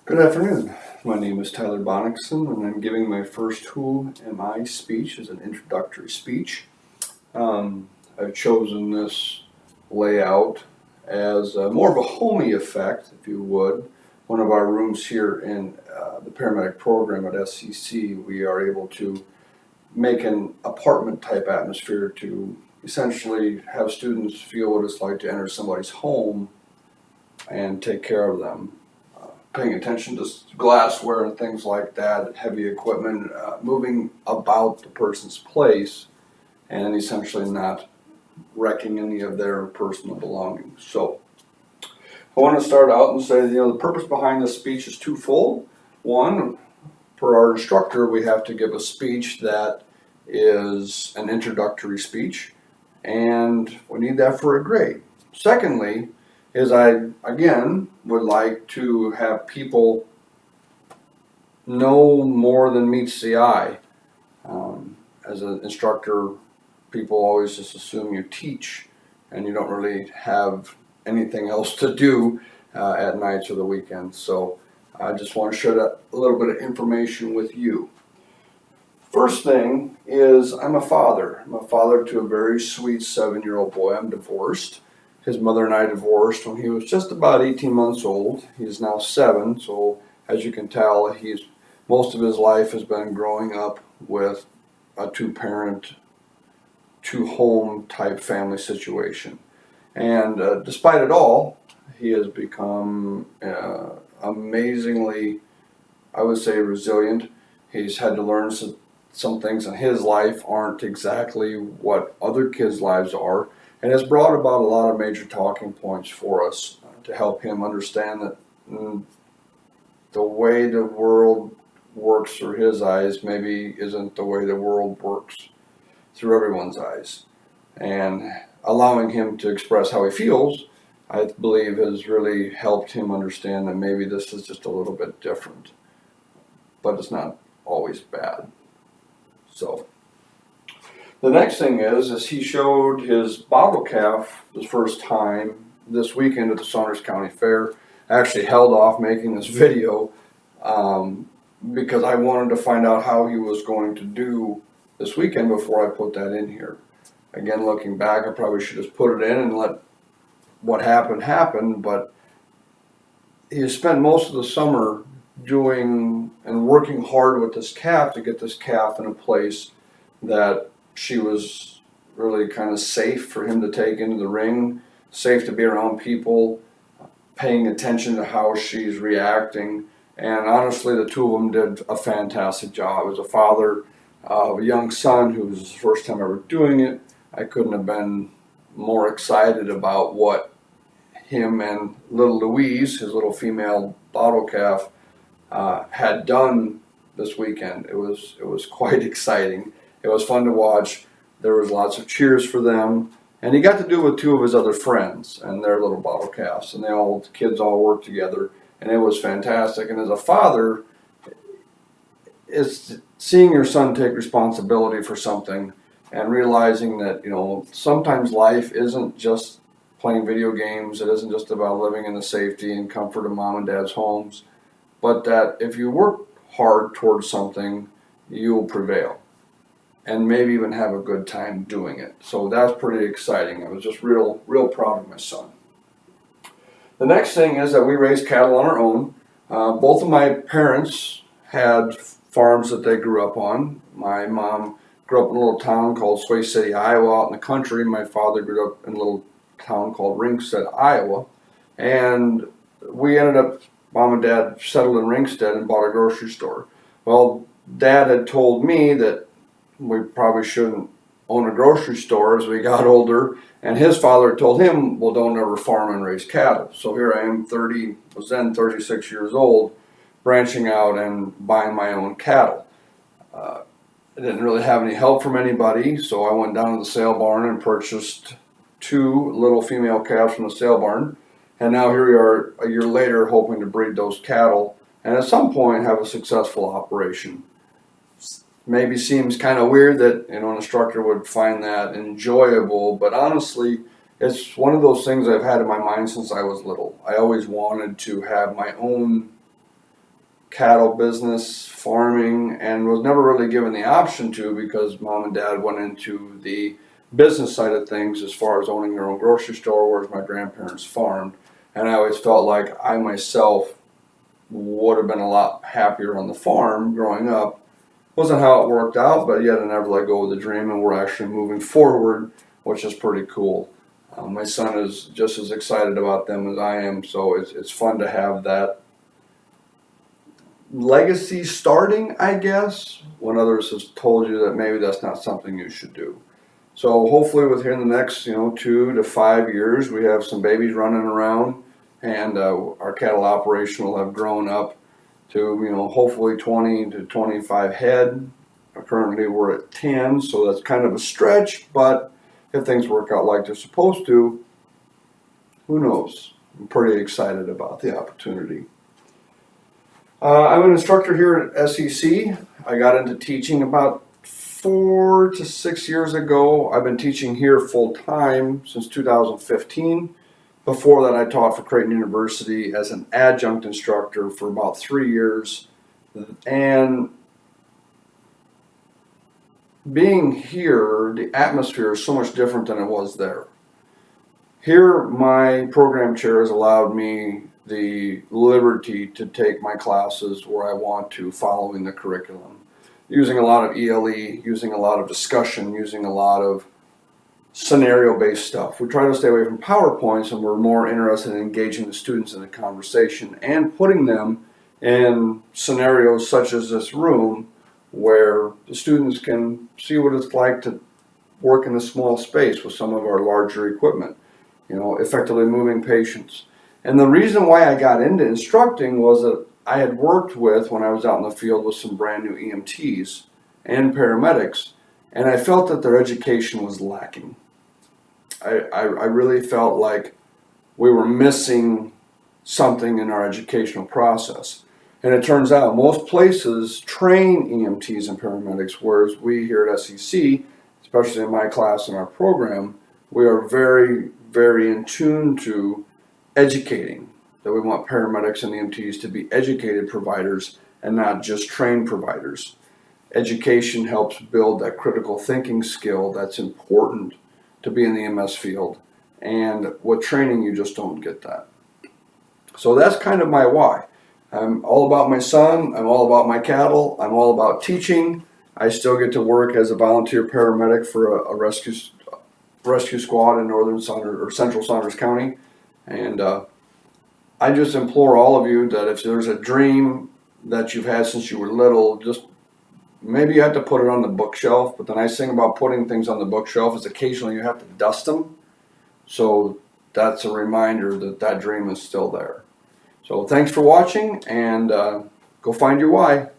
Good afternoon. My name is Tyler Bonnickson, and I'm giving my first Who Am I speech as an introductory speech. I've chosen this layout as more of a homey effect, if you would. One of our rooms here in the paramedic program at SCC, we are able to make an apartment type atmosphere to essentially have students feel what it's like to enter somebody's home and take care of them. Paying attention to glassware and things like that, heavy equipment, moving about the person's place, and essentially not wrecking any of their personal belongings. So I want to start out and say, the purpose behind this speech is twofold. One, per our instructor, we have to give a speech that is an introductory speech, and we need that for a grade. Secondly, is I, again, would like to have people know more than meets the eye. As an instructor, people always just assume you teach and you don't really have anything else to do at nights or the weekends. So I just want to share that a little bit of information with you. First thing is I'm a father. I'm a father to a very sweet 7-year-old boy. I'm divorced. His mother and I divorced when he was just about 18 months old. He's now 7, so as you can tell, most of his life has been growing up with a two-parent, two-home type family situation. And despite it all, he has become amazingly, I would say, resilient. He's had to learn some things in his life aren't exactly what other kids' lives are. And it's brought about a lot of major talking points for us to help him understand that the way the world works through his eyes maybe isn't the way the world works through everyone's eyes. And allowing him to express how he feels, I believe, has really helped him understand that maybe this is just a little bit different. But it's not always bad. So the next thing is he showed his bottle calf the first time this weekend at the Saunders County Fair. I actually held off making this video because I wanted to find out how he was going to do this weekend before I put that in here. Again, looking back, I probably should have put it in and let what happened happen, but he has spent most of the summer doing and working hard with this calf to get this calf in a place that she was really kind of safe for him to take into the ring, safe to be around people, paying attention to how she's reacting. And honestly, the two of them did a fantastic job. As a father of a young son who was his first time ever doing it, I couldn't have been more excited about what him and little Louise, his little female bottle calf, had done this weekend. It was quite exciting. It was fun to watch. There was lots of cheers for them, and he got to do it with two of his other friends and their little bottle calves, and the kids all worked together, and it was fantastic. And as a father, it's seeing your son take responsibility for something and realizing that sometimes life isn't just playing video games. It isn't just about living in the safety and comfort of mom and dad's homes, but that if you work hard towards something, you'll prevail and maybe even have a good time doing it. So that's pretty exciting. I was just real proud of my son. The next thing is that we raise cattle on our own. Both of my parents had farms that they grew up on. My mom grew up in a little town called Sway City, Iowa, out in the country. My father grew up in a little town called Ringsted, Iowa. And we ended up, mom and dad settled in Ringsted and bought a grocery store. Well, dad had told me that we probably shouldn't own a grocery store as we got older. And his father told him, well, don't ever farm and raise cattle. So here I am, was then 36 years old, branching out and buying my own cattle. I didn't really have any help from anybody, so I went down to the sale barn and purchased 2 little female calves from the sale barn. And now here we are a year later hoping to breed those cattle and at some point have a successful operation. Maybe seems kind of weird that an instructor would find that enjoyable, but honestly, it's one of those things I've had in my mind since I was little. I always wanted to have my own cattle business, farming, and was never really given the option to because mom and dad went into the business side of things as far as owning their own grocery store, whereas my grandparents farmed. And I always felt like I myself would have been a lot happier on the farm growing up. Wasn't how it worked out, but yet I never let go of the dream, and we're actually moving forward, which is pretty cool. My son is just as excited about them as I am, so it's fun to have that legacy starting, I guess, when others have told you that maybe that's not something you should do. So hopefully within the next 2 to 5 years, we have some babies running around, and our cattle operation will have grown up to hopefully 20 to 25 head. Currently we're at 10, so that's kind of a stretch, but if things work out like they're supposed to, who knows? I'm pretty excited about the opportunity. I'm an instructor here at SEC. I got into teaching about 4 to 6 years ago. I've been teaching here full time since 2015. Before that, I taught for Creighton University as an adjunct instructor for about 3 years. And being here, the atmosphere is so much different than it was there. Here, my program chair has allowed me the liberty to take my classes where I want to, following the curriculum, using a lot of ELE, using a lot of discussion, using a lot of scenario-based stuff. We try to stay away from PowerPoints, and we're more interested in engaging the students in the conversation and putting them in scenarios such as this room where the students can see what it's like to work in a small space with some of our larger equipment, effectively moving patients. And the reason why I got into instructing was that I had worked with, when I was out in the field, with some brand new EMTs and paramedics, and I felt that their education was lacking. I really felt like we were missing something in our educational process. And it turns out most places train EMTs and paramedics, whereas we here at SEC, especially in my class and our program, we are very, very in tune to educating, that we want paramedics and EMTs to be educated providers and not just trained providers. Education helps build that critical thinking skill that's important to be in the MS field, and with training you just don't get that. So that's kind of my why. I'm all about my son, I'm all about my cattle, I'm all about teaching. I still get to work as a volunteer paramedic for a rescue squad in northern Saunders or central Saunders County. And I just implore all of you that if there's a dream that you've had since you were little, just maybe you have to put it on the bookshelf. But the nice thing about putting things on the bookshelf is occasionally you have to dust them. So that's a reminder that that dream is still there. So thanks for watching, and go find your why.